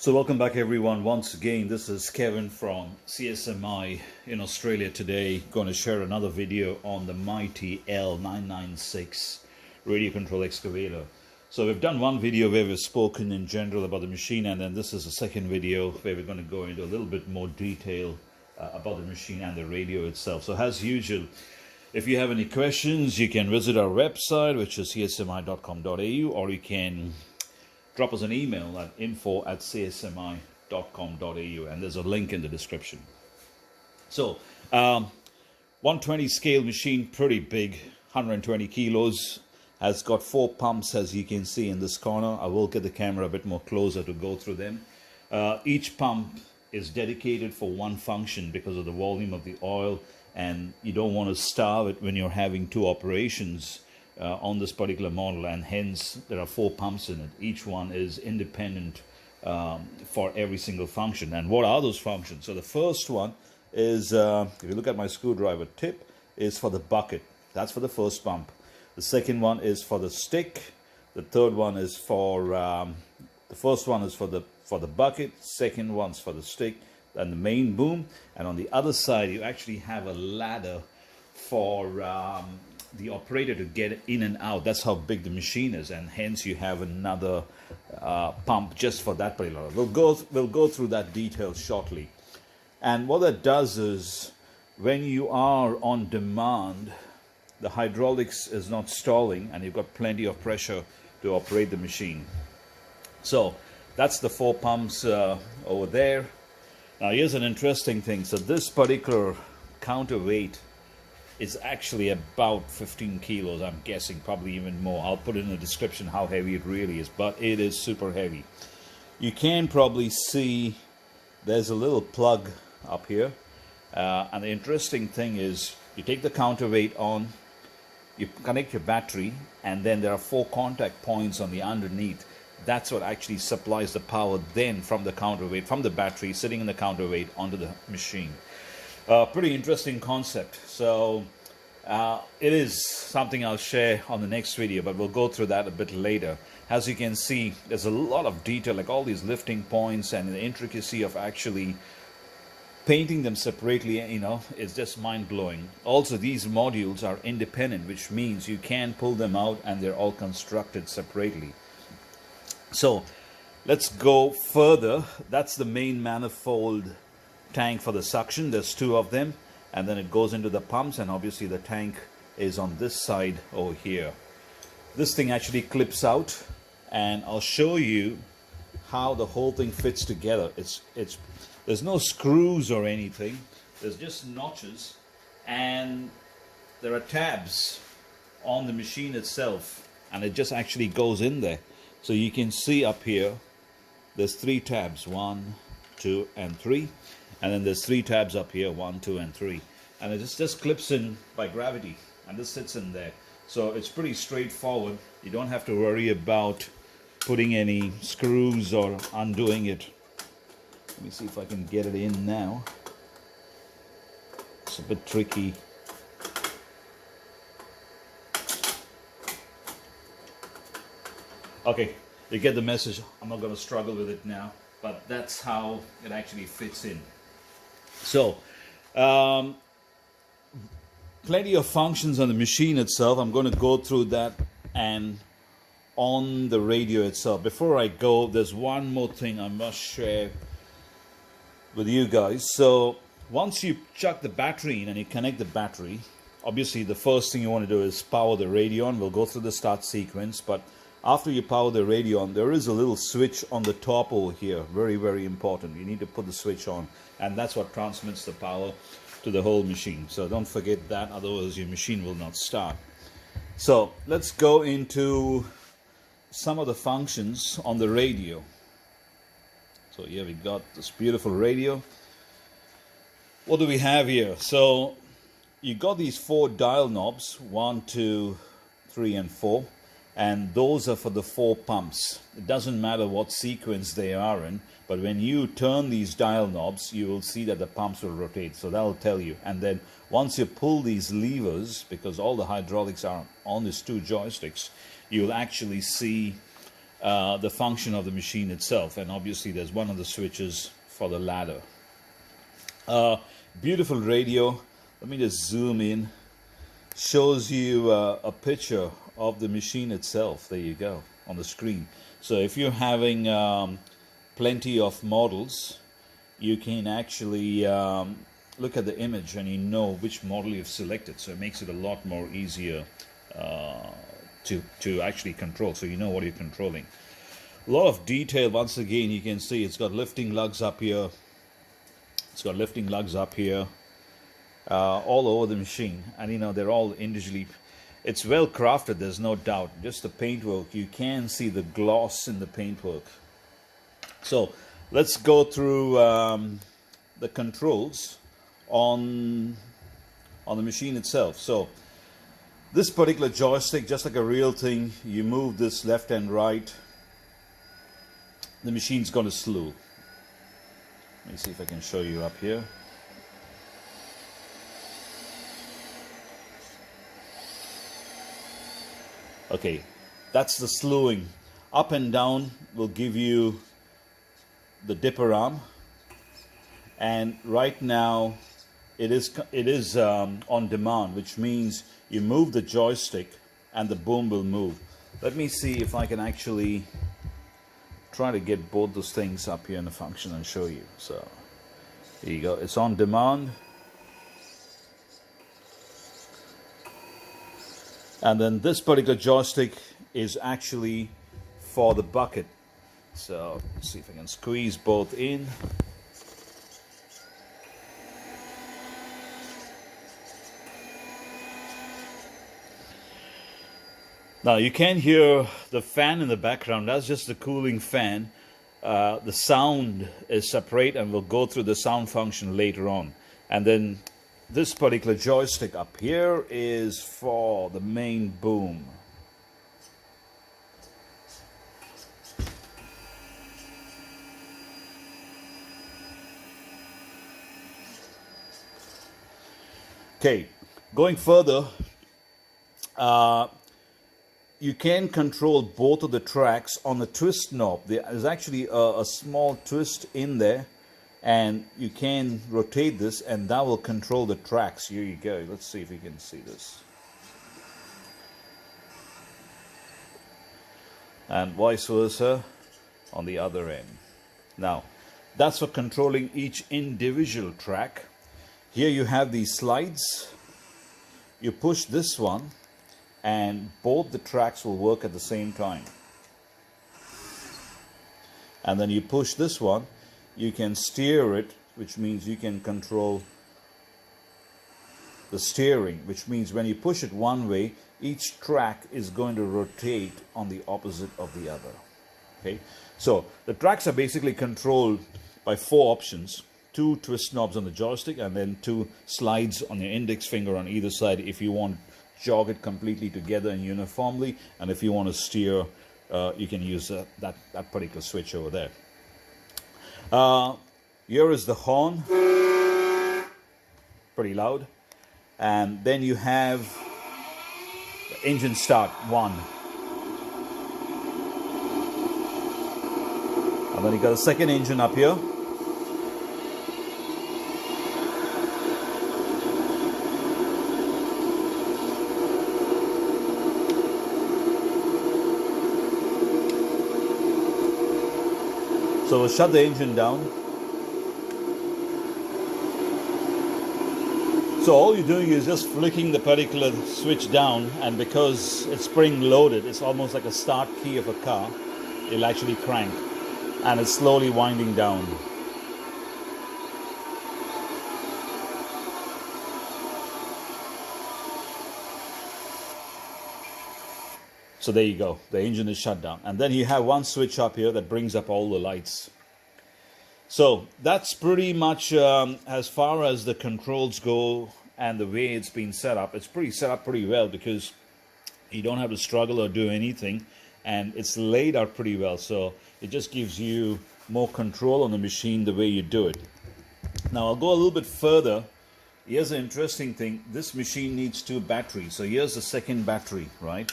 So welcome back everyone. Once again, this is Kevin from CSMI in Australia today. Going to share another video on the mighty L996 radio control excavator. So we've done one video where we've spoken in general about the machine, and then this is the second video where we're going to go into a little bit more detail about the machine and the radio itself. So as usual, if you have any questions, you can visit our website, which is csmi.com.au, or you can drop us an email at info@csmi.com.au, and there's a link in the description. So 120 scale machine, pretty big, 120 kilos, has got 4 pumps, as you can see in this corner. I will get the camera a bit more closer to go through them. Each pump is dedicated for one function because of the volume of the oil, and you don't want to starve it when you're having 2 operations on this particular model, and hence there are 4 pumps in it. Each one is independent for every single function. And what are those functions? So the first one is, if you look at my screwdriver tip, is for the bucket. That's for the first pump. The second one is for the stick. The third one is for the first one is for the bucket. Second one's for the stick and the main boom. And on the other side, you actually have a ladder for the operator to get in and out. That's how big the machine is, and hence you have another pump just for that particular. We'll go through that detail shortly. And what that does is, when you are on demand, the hydraulics is not stalling, and you've got plenty of pressure to operate the machine. So that's the 4 pumps over there. Now here's an interesting thing. So this particular counterweight is actually about 15 kilos, I'm guessing, probably even more. I'll put it in the description how heavy it really is, but it is super heavy. You can probably see there's a little plug up here, and the interesting thing is, you take the counterweight on, you connect your battery, and then there are 4 contact points on the underneath. That's what actually supplies the power then from the counterweight, from the battery sitting in the counterweight onto the machine. Pretty interesting concept. So it is something I'll share on the next video, but we'll go through that a bit later. As you can see, there's a lot of detail, like all these lifting points, and the intricacy of actually painting them separately, is just mind-blowing. Also, these modules are independent, which means you can pull them out and they're all constructed separately. So let's go further. That's the main manifold tank for the suction. There's 2 of them, and then it goes into the pumps, and obviously the tank is on this side over here. This thing actually clips out, and I'll show you how the whole thing fits together. There's no screws or anything. There's just notches, and there are tabs on the machine itself, and it just actually goes in there. So you can see up here there's 3 tabs, 1, 2 and 3. And then there's 3 tabs up here, 1, 2, and 3. And it just clips in by gravity, and this sits in there. So it's pretty straightforward. You don't have to worry about putting any screws or undoing it. Let me see if I can get it in now. It's a bit tricky. Okay, you get the message. I'm not going to struggle with it now, but that's how it actually fits in. So, plenty of functions on the machine itself. I'm going to go through that, and on the radio itself. Before I go, there's one more thing I must share with you guys. So, once you chuck the battery in and you connect the battery, obviously the first thing you want to do is power the radio on. We'll go through the start sequence, but after you power the radio on, there is a little switch on the top over here. Very, very important. You need to put the switch on, and that's what transmits the power to the whole machine. So don't forget that, otherwise your machine will not start. So let's go into some of the functions on the radio. So here we got this beautiful radio. What do we have here? So you got these 4 dial knobs, 1, 2, 3, and 4. And those are for the 4 pumps. It doesn't matter what sequence they are in, but when you turn these dial knobs, you will see that the pumps will rotate. So that'll tell you. And then once you pull these levers, because all the hydraulics are on these 2 joysticks, you'll actually see the function of the machine itself. And obviously there's one of the switches for the ladder. Beautiful radio. Let me just zoom in. Shows you a picture of the machine itself. There you go on the screen. So if you're having plenty of models, you can actually look at the image and you know which model you've selected. So it makes it a lot more easier to actually control, so you know what you're controlling. A lot of detail. Once again, you can see it's got lifting lugs up here. It's got lifting lugs up here, all over the machine, and you know they're all individually. It's well crafted, there's no doubt. Just the paintwork, you can see the gloss in the paintwork. So let's go through the controls on the machine itself. So this particular joystick, just like a real thing, you move this left and right, the machine's going to slew. Let me see if I can show you up here. Okay, that's the slewing. Up and down will give you the dipper arm, and right now it is on demand, which means you move the joystick and the boom will move. Let me see if I can actually try to get both those things up here in the function and show you. So there you go, it's on demand, and then this particular joystick is actually for the bucket. So let's see if I can squeeze both in. Now you can hear the fan in the background. That's just the cooling fan. The sound is separate, and we'll go through the sound function later on. And then this particular joystick up here is for the main boom. Okay, going further, you can control both of the tracks on the twist knob. There's actually a small twist in there, and you can rotate this, and that will control the tracks. Here you go. Let's see if you can see this. And vice versa on the other end. Now, that's for controlling each individual track. Here you have these slides. You push this one, and both the tracks will work at the same time. And then you push this one, you can steer it, which means you can control the steering, which means when you push it one way, each track is going to rotate on the opposite of the other. Okay, so the tracks are basically controlled by 4 options: 2 twist knobs on the joystick, and then 2 slides on your index finger on either side if you want to jog it completely together and uniformly, and if you want to steer, you can use that particular switch over there. Here is the horn, pretty loud, and then you have the engine start 1, and then you got a second engine up here. So we'll shut the engine down. So all you're doing is just flicking the particular switch down, and because it's spring loaded, it's almost like a start key of a car. It'll actually crank, and it's slowly winding down. So there you go, the engine is shut down. And then you have one switch up here that brings up all the lights. So that's pretty much as far as the controls go and the way it's been set up. It's set up pretty well, because you don't have to struggle or do anything, and it's laid out pretty well. So it just gives you more control on the machine the way you do it. Now I'll go a little bit further. Here's an interesting thing. This machine needs 2 batteries. So here's the second battery, right?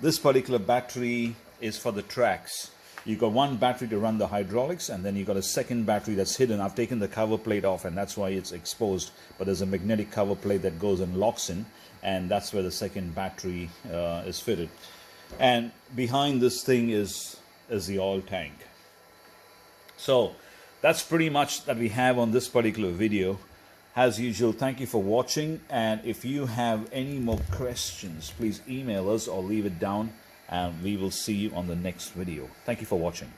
This particular battery is for the tracks. You've got one battery to run the hydraulics, and then you've got a second battery that's hidden. I've taken the cover plate off, and that's why it's exposed. But there's a magnetic cover plate that goes and locks in, and that's where the second battery is fitted. And behind this thing is the oil tank. So that's pretty much that we have on this particular video. As usual, thank you for watching, and if you have any more questions, please email us or leave it down, and we will see you on the next video. Thank you for watching.